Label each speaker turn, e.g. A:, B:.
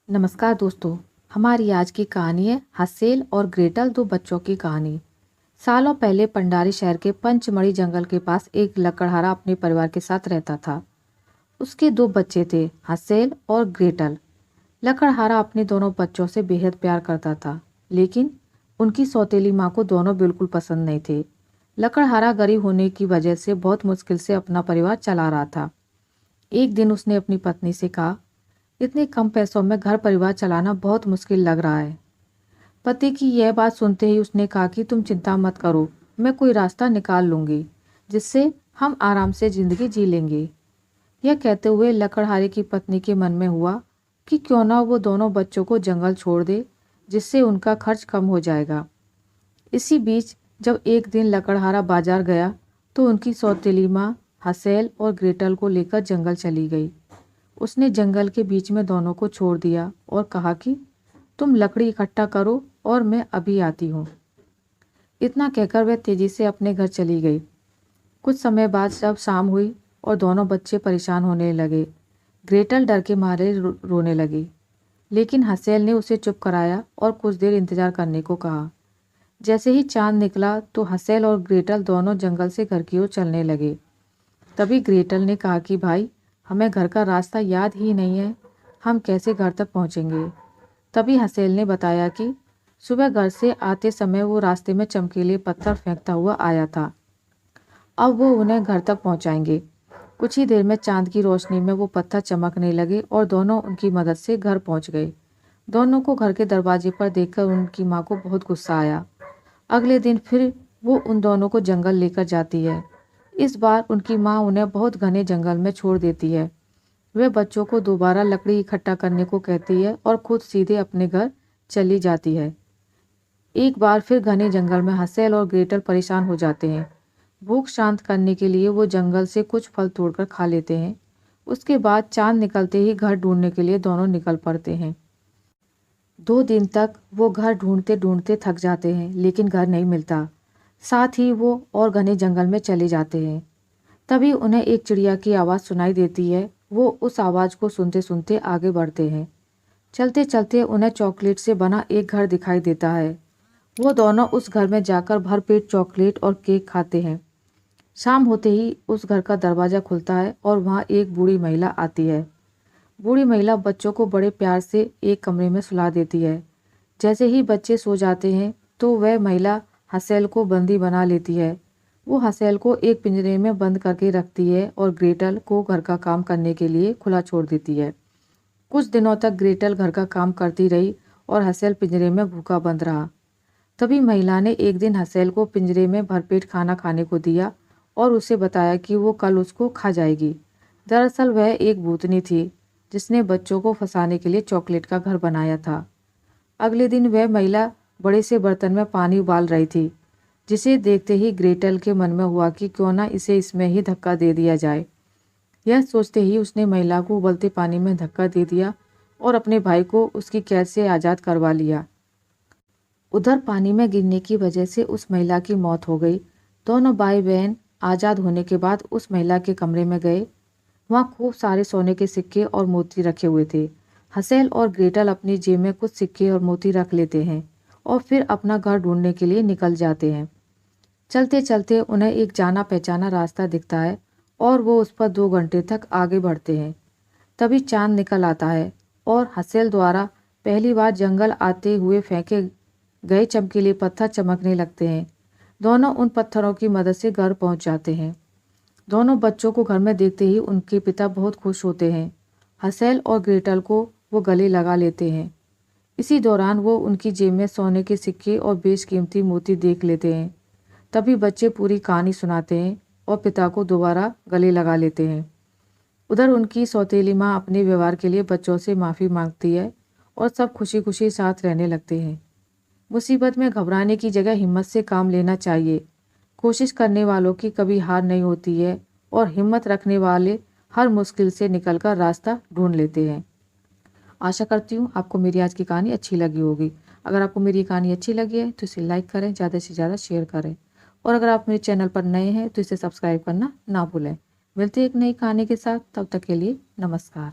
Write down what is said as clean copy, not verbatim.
A: नमस्कार दोस्तों। हमारी आज की कहानी है हसेल और ग्रेटल, दो बच्चों की कहानी। सालों पहले पंडारी शहर के पंचमढ़ी जंगल के पास एक लकड़हारा अपने परिवार के साथ रहता था। उसके दो बच्चे थे, हसेल और ग्रेटल। लकड़हारा अपने दोनों बच्चों से बेहद प्यार करता था, लेकिन उनकी सौतेली माँ को दोनों बिल्कुल पसंद नहीं थे। लकड़हारा गरीब होने की वजह से बहुत मुश्किल से अपना परिवार चला रहा था। एक दिन उसने अपनी पत्नी से कहा, इतने कम पैसों में घर परिवार चलाना बहुत मुश्किल लग रहा है। पति की यह बात सुनते ही उसने कहा कि तुम चिंता मत करो, मैं कोई रास्ता निकाल लूंगी जिससे हम आराम से जिंदगी जी लेंगे। यह कहते हुए लकड़हारे की पत्नी के मन में हुआ कि क्यों ना वो दोनों बच्चों को जंगल छोड़ दे, जिससे उनका खर्च कम हो जाएगा। इसी बीच जब एक दिन लकड़हारा बाजार गया तो उनकी सौतेली माँ हसेल और ग्रेटल को लेकर जंगल चली गई। उसने जंगल के बीच में दोनों को छोड़ दिया और कहा कि तुम लकड़ी इकट्ठा करो और मैं अभी आती हूँ। इतना कहकर वह तेजी से अपने घर चली गई। कुछ समय बाद जब शाम हुई और दोनों बच्चे परेशान होने लगे, ग्रेटल डर के मारे रोने लगी, लेकिन हसेल ने उसे चुप कराया और कुछ देर इंतजार करने को कहा। जैसे ही चांद निकला तो हसेल और ग्रेटल दोनों जंगल से घर की ओर चलने लगे। तभी ग्रेटल ने कहा कि भाई, हमें घर का रास्ता याद ही नहीं है, हम कैसे घर तक पहुंचेंगे। तभी हसेल ने बताया कि सुबह घर से आते समय वो रास्ते में चमकीले पत्थर फेंकता हुआ आया था, अब वो उन्हें घर तक पहुंचाएंगे। कुछ ही देर में चांद की रोशनी में वो पत्थर चमकने लगे और दोनों उनकी मदद से घर पहुंच गए। दोनों को घर के दरवाजे पर देखकर उनकी माँ को बहुत गुस्सा आया। अगले दिन फिर वो उन दोनों को जंगल लेकर जाती है। इस बार उनकी माँ उन्हें बहुत घने जंगल में छोड़ देती है। वह बच्चों को दोबारा लकड़ी इकट्ठा करने को कहती है और खुद सीधे अपने घर चली जाती है। एक बार फिर घने जंगल में हसेल और ग्रेटल परेशान हो जाते हैं। भूख शांत करने के लिए वो जंगल से कुछ फल तोड़कर खा लेते हैं। उसके बाद चांद निकलते ही घर ढूंढने के लिए दोनों निकल पड़ते हैं। 2 दिन तक वो घर ढूंढते ढूंढते थक जाते हैं, लेकिन घर नहीं मिलता। साथ ही वो और घने जंगल में चले जाते हैं। तभी उन्हें एक चिड़िया की आवाज़ सुनाई देती है। वो उस आवाज़ को सुनते सुनते आगे बढ़ते हैं। चलते चलते उन्हें चॉकलेट से बना एक घर दिखाई देता है। वो दोनों उस घर में जाकर भरपेट चॉकलेट और केक खाते हैं। शाम होते ही उस घर का दरवाज़ा खुलता है और वहाँ एक बूढ़ी महिला आती है। बूढ़ी महिला बच्चों को बड़े प्यार से एक कमरे में सुला देती है। जैसे ही बच्चे सो जाते हैं तो वह महिला हसेल को बंदी बना लेती है। वो हसेल को एक पिंजरे में बंद करके रखती है और ग्रेटल को घर का काम करने के लिए खुला छोड़ देती है। कुछ दिनों तक ग्रेटल घर का काम करती रही और हसेल पिंजरे में भूखा बंद रहा। तभी महिला ने एक दिन हसेल को पिंजरे में भरपेट खाना खाने को दिया और उसे बताया कि वो कल उसको खा जाएगी। दरअसल वह एक भूतनी थी जिसने बच्चों को फंसाने के लिए चॉकलेट का घर बनाया था। अगले दिन वह महिला बड़े से बर्तन में पानी उबाल रही थी, जिसे देखते ही ग्रेटल के मन में हुआ कि क्यों ना इसे इसमें ही धक्का दे दिया जाए। यह सोचते ही उसने महिला को उबलते पानी में धक्का दे दिया और अपने भाई को उसकी कैद से आज़ाद करवा लिया। उधर पानी में गिरने की वजह से उस महिला की मौत हो गई। दोनों भाई बहन आज़ाद होने के बाद उस महिला के कमरे में गए। वहाँ खूब सारे सोने के सिक्के और मोती रखे हुए थे। हसेल और ग्रेटल अपनी जेब में कुछ सिक्के और मोती रख लेते हैं और फिर अपना घर ढूंढने के लिए निकल जाते हैं। चलते चलते उन्हें एक जाना पहचाना रास्ता दिखता है और वो उस पर 2 घंटे तक आगे बढ़ते हैं। तभी चांद निकल आता है और हसेल द्वारा पहली बार जंगल आते हुए फेंके गए चमकीले पत्थर चमकने लगते हैं। दोनों उन पत्थरों की मदद से घर पहुंच जाते हैं। दोनों बच्चों को घर में देखते ही उनके पिता बहुत खुश होते हैं। हसेल और ग्रेटल को वो गले लगा लेते हैं। इसी दौरान वो उनकी जेब में सोने के सिक्के और बेशकीमती मोती देख लेते हैं। तभी बच्चे पूरी कहानी सुनाते हैं और पिता को दोबारा गले लगा लेते हैं। उधर उनकी सौतेली माँ अपने व्यवहार के लिए बच्चों से माफ़ी मांगती है और सब खुशी खुशी साथ रहने लगते हैं। मुसीबत में घबराने की जगह हिम्मत से काम लेना चाहिए। कोशिश करने वालों की कभी हार नहीं होती है और हिम्मत रखने वाले हर मुश्किल से निकलकर रास्ता ढूंढ लेते हैं। आशा करती हूँ आपको मेरी आज की कहानी अच्छी लगी होगी। अगर आपको मेरी कहानी अच्छी लगी है तो इसे लाइक करें, ज़्यादा से ज़्यादा शेयर करें और अगर आप मेरे चैनल पर नए हैं तो इसे सब्सक्राइब करना ना भूलें। मिलते हैं एक नई कहानी के साथ, तब तक के लिए नमस्कार।